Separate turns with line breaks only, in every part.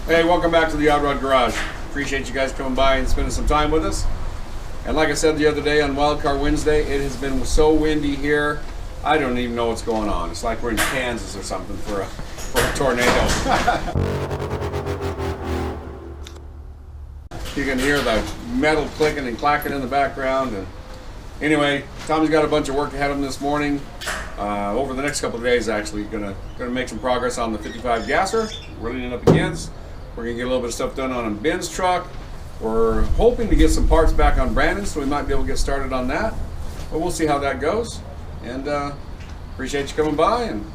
Hey, welcome back to the Odd Rod Garage. Appreciate you guys coming by and spending some time with us. And like I said the other day on Wildcard Wednesday, it has been so windy here, I don't even know what's going on. It's like we're in Kansas or something for a tornado. You can hear the metal clicking and clacking in the background. And anyway, Tommy's got a bunch of work ahead of him this morning. Over the next couple of days, actually, gonna make some progress on the 55 Gasser. We're running it up against. We're gonna get a little bit of stuff done on Ben's truck. We're hoping to get some parts back on Brandon, so we might be able to get started on that. But we'll see how that goes. And appreciate you coming by and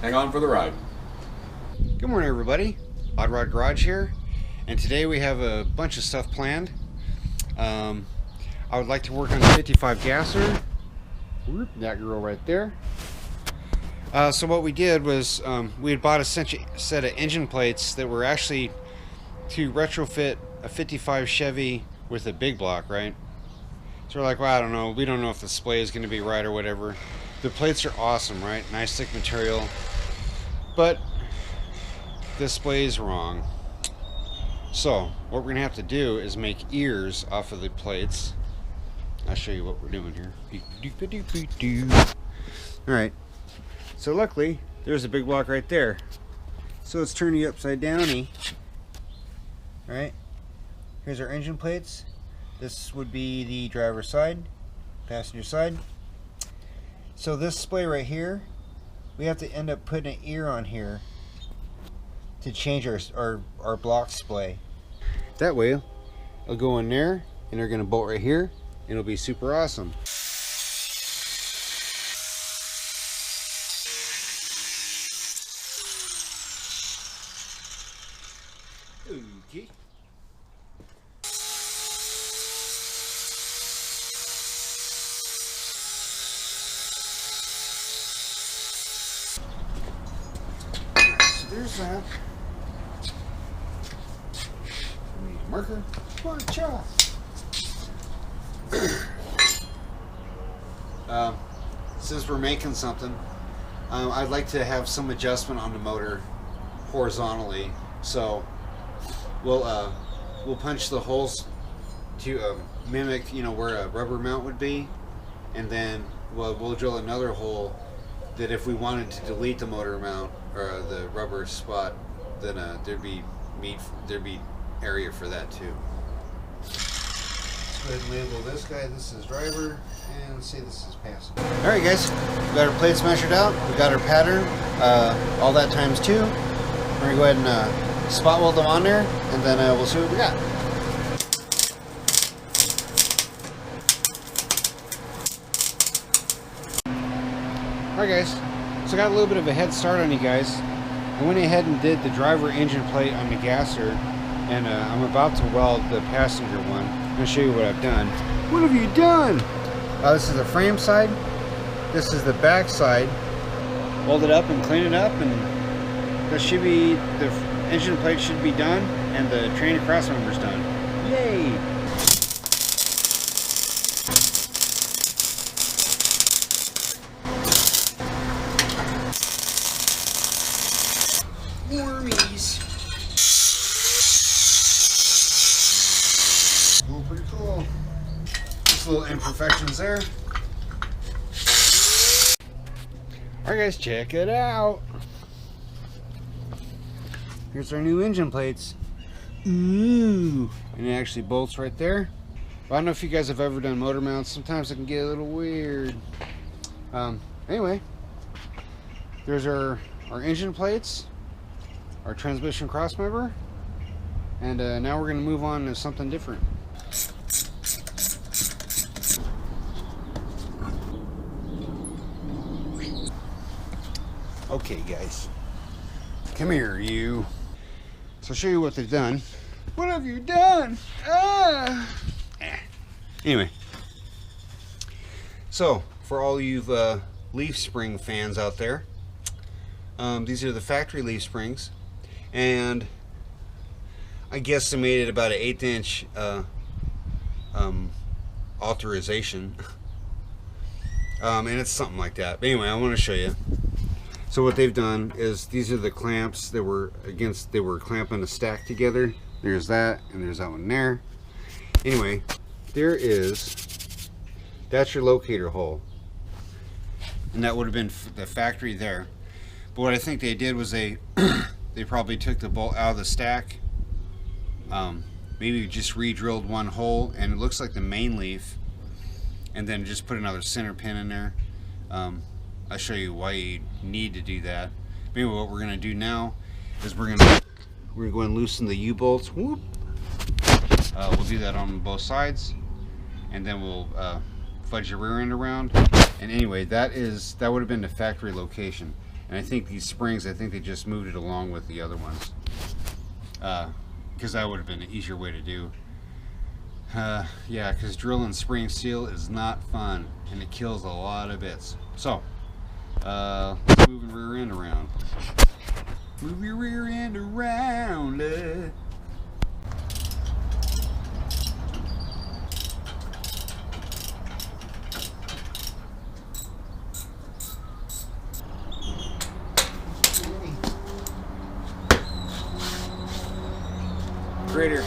hang on for the ride.
Good morning, everybody. Odd Rod Garage here, and today we have a bunch of stuff planned. I would like to work on the 55 Gasser. Whoop, that girl right there. So what we did was we had bought a set of engine plates that were actually to retrofit a 55 Chevy with a big block, right? So we're like, well, I don't know. We don't know if the display is going to be right or whatever. The plates are awesome, right? Nice thick material. But the display is wrong. So what we're going to have to do is make ears off of the plates. I'll show you what we're doing here. Alright. So luckily, there's a big block right there. So it's turning upside downy. Alright. Here's our engine plates. This would be the driver's side, passenger side. So this display right here, we have to end up putting an ear on here to change our block display. That way, it'll go in there, and they're going to bolt right here, and it'll be super awesome. Okay. So there's that. We need a marker. March off. Since we're making something, I'd like to have some adjustment on the motor horizontally. So we'll punch the holes to mimic, you know, where a rubber mount would be, and then we'll drill another hole that if we wanted to delete the motor mount or the rubber spot, then there'd be area for that too. Let's go ahead and label this guy. This is driver, and let's say this is passenger. All right, guys, we got our plates measured out. We got our pattern, all that times 2. We're gonna go ahead and spot weld them on there, and then we'll see what we got. Alright guys, so I got a little bit of a head start on you guys. I went ahead and did the driver engine plate on the Gasser, and I'm about to weld the passenger one. I'm going to show you what I've done. What have you done? This is the frame side, this is the back side. Weld it up and clean it up, and the engine plate should be done, and the train cross member's done. Yay! Wormies. Oh, pretty cool. Just little imperfections there. Alright guys, check it out. Here's our new engine plates. Ooh. And it actually bolts right there. Well, I don't know if you guys have ever done motor mounts. Sometimes it can get a little weird. Anyway, there's our engine plates, our transmission cross member, and now we're going to move on to something different. Okay guys, come here you. So I'll show you what they've done. What have you done? Anyway, so for all you leaf spring fans out there, these are the factory leaf springs, and I guesstimated about an 1/8 inch alteration, and it's something like that. But anyway, I want to show you. So what they've done is these are the clamps that were clamping a stack together. There's that, and there's that one there. Anyway, that's your locator hole. And that would have been the factory there. But what I think they did was they probably took the bolt out of the stack, maybe just re-drilled one hole, and it looks like the main leaf, and then just put another center pin in there. I'll show you why you need to do that. Maybe what we're going to do now is we're going to go and loosen the U-bolts. Whoop. We'll do that on both sides, and then we'll fudge the rear end around. And anyway, that would have been the factory location. And I think these springs, I think they just moved it along with the other ones, because that would have been an easier way to do. Yeah, because drilling spring steel is not fun, and it kills a lot of bits. So let's move the rear end around. Move your rear end around.
Grader.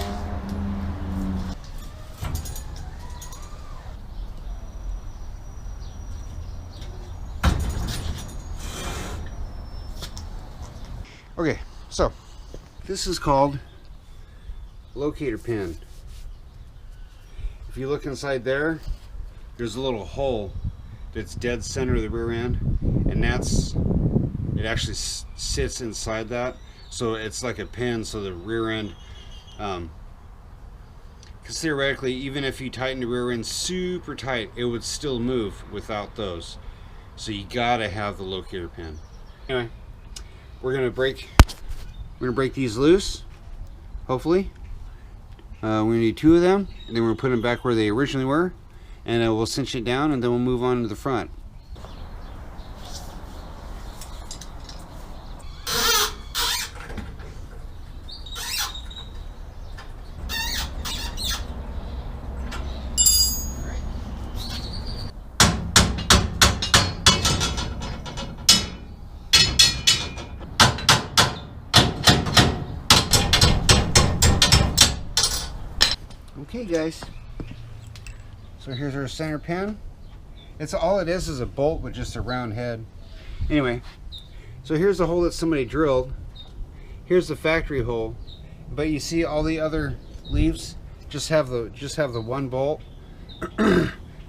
Okay, so this is called locator pin. If you look inside there, there's a little hole that's dead center of the rear end, and it actually sits inside that, so it's like a pin, so the rear end, because theoretically, even if you tighten the rear end super tight, it would still move without those. So you gotta have the locator pin. Anyway, we're gonna break these loose, hopefully. We're gonna need 2 of them, and then we're gonna put them back where they originally were, and we'll cinch it down, and then we'll move on to the front. Okay guys, so here's our center pin. It's all it is a bolt with just a round head. Anyway, so here's the hole that somebody drilled. Here's the factory hole, but you see all the other leaves just have the one bolt.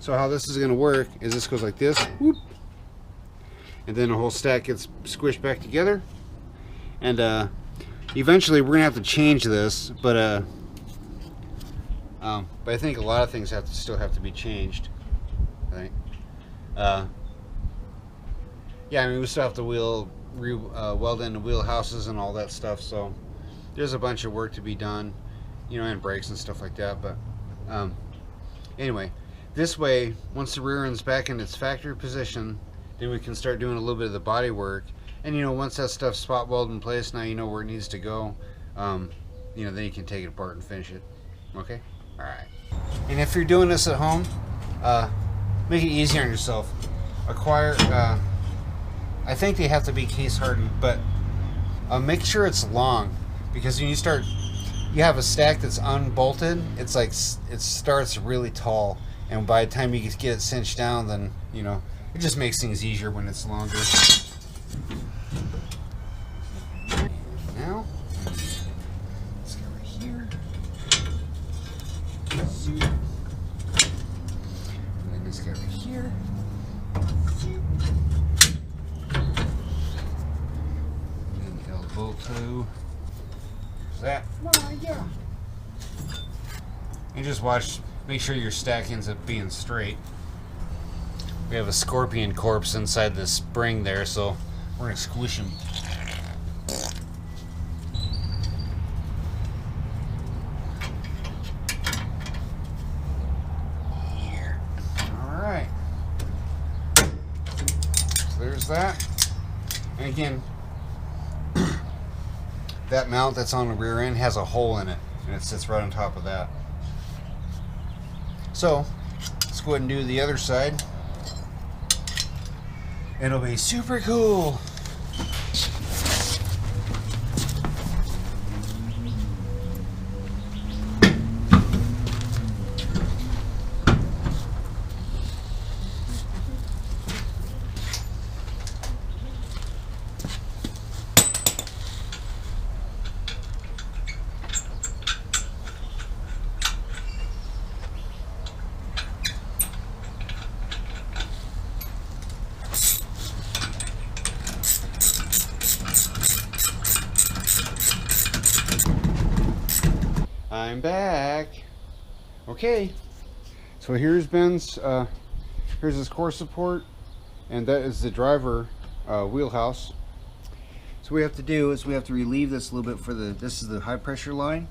So how this is going to work is this goes like this, whoop, and then the whole stack gets squished back together. And eventually we're gonna have to change this, but I think a lot of things still have to be changed. Right? Yeah, I mean, we still have to weld in the wheel houses and all that stuff. So there's a bunch of work to be done, you know, and brakes and stuff like that. But anyway, this way, once the rear end's back in its factory position, then we can start doing a little bit of the body work. And you know, once that stuff's spot welded in place, now you know where it needs to go. You know, then you can take it apart and finish it. Okay. All right. And if you're doing this at home, make it easier on yourself. Acquire, I think they have to be case hardened, but make sure it's long, because when you have a stack that's unbolted, it's like it starts really tall, and by the time you get it cinched down, then you know it just makes things easier when it's longer. Now, let's go right here. And then this guy right here. And the elbow toe. There's that. Yeah. And just watch, make sure your stack ends up being straight. We have a scorpion corpse inside the spring there, so we're gonna squish him. That, and again, that mount that's on the rear end has a hole in it, and it sits right on top of that. So let's go ahead and do the other side. It'll be super cool. I'm back. Okay, so here's Ben's, here's his core support, and that is the driver wheelhouse. So what we have to do is we have to relieve this a little bit for the, this is the high pressure line.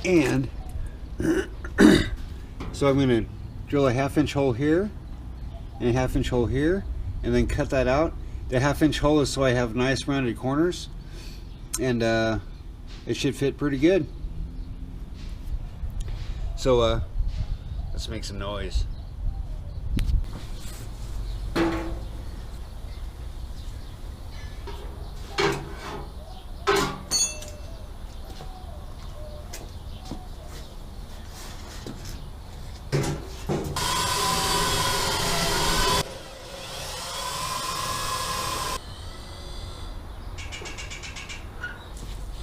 And so I'm going to drill a 1/2 inch hole here and a 1/2 inch hole here, and then cut that out. The 1/2 inch hole is so I have nice rounded corners, and it should fit pretty good. So let's make some noise.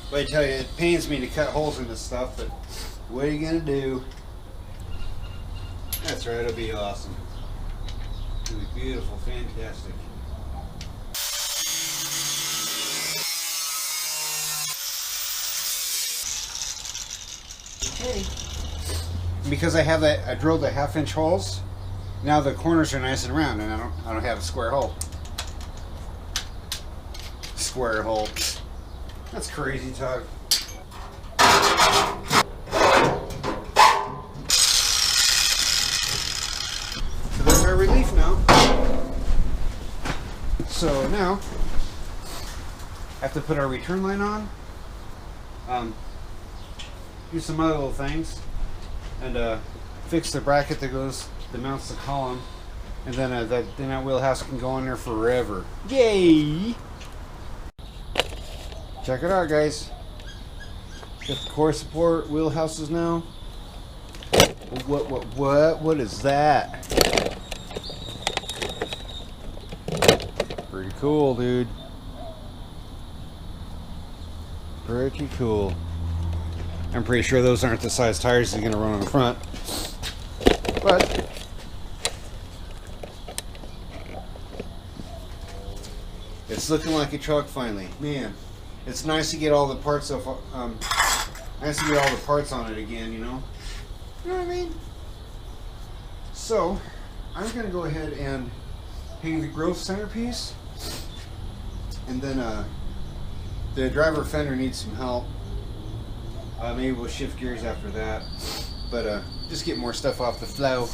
But I tell you, it pains me to cut holes in this stuff, but what are you gonna do? That's right, it'll be awesome. It'll be beautiful, fantastic. Okay. Because I have that, I drilled the 1/2 inch holes. Now the corners are nice and round, and I don't have a square hole. Square hole. That's crazy talk. So there's our relief now. So now I have to put our return line on. Do some other little things, and fix the bracket that mounts the column, and then that wheelhouse can go in there forever. Yay! Check it out, guys. Got the core support wheelhouses now. What is that? Pretty cool, dude. Pretty cool. I'm pretty sure those aren't the size tires he's gonna run on the front. But it's looking like a truck finally. Man. It's nice to get all the parts off. Nice to get all the parts on it again, you know. You know what I mean? So I'm gonna go ahead and hang the growth centerpiece, and then the driver fender needs some help. Maybe we'll shift gears after that, but just get more stuff off the flow.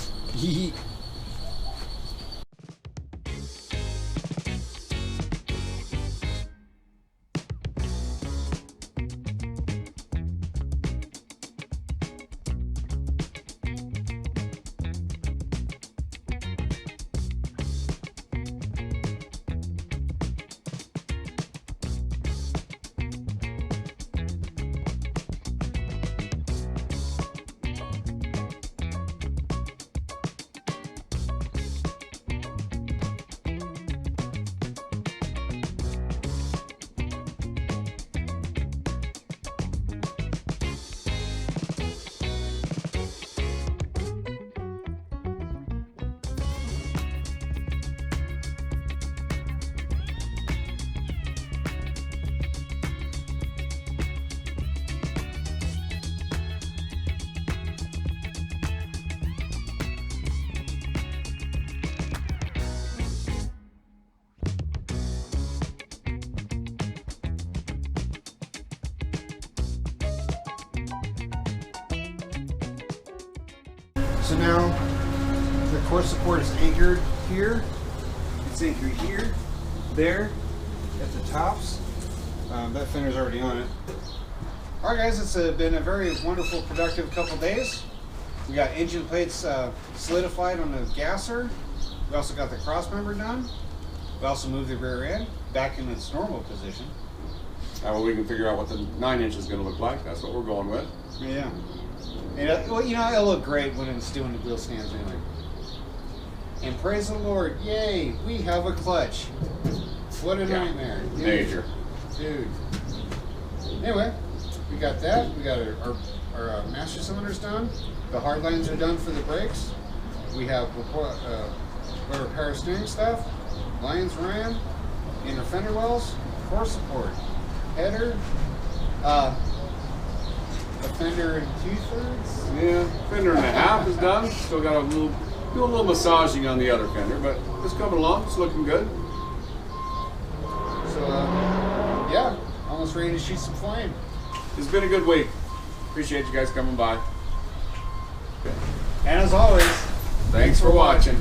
So now the core support is anchored here. It's anchored here, there, at the tops. That fender's already on it. Alright guys, it's been a very wonderful, productive couple days. We got engine plates solidified on the Gasser. We also got the cross member done. We also moved the rear end back in its normal position.
Well, we can figure out what the 9-inch is going to look like. That's what we're going with.
Yeah. And, well, you know, it'll look great when it's doing the wheel stands anyway. And praise the Lord, yay, we have a clutch. What a nightmare. Dude.
Major.
Dude. Anyway, we got that. We got our master cylinders done. The hard lines are done for the brakes. We have repair steering stuff, lines ran, inner fender wells, core support, header. fender and 2/3.
Yeah, fender and a half is done. Still got do a little massaging on the other fender, but it's coming along. It's looking good.
So, yeah, almost ready to shoot some flame.
It's been a good week. Appreciate you guys coming by.
And as always,
thanks for watching.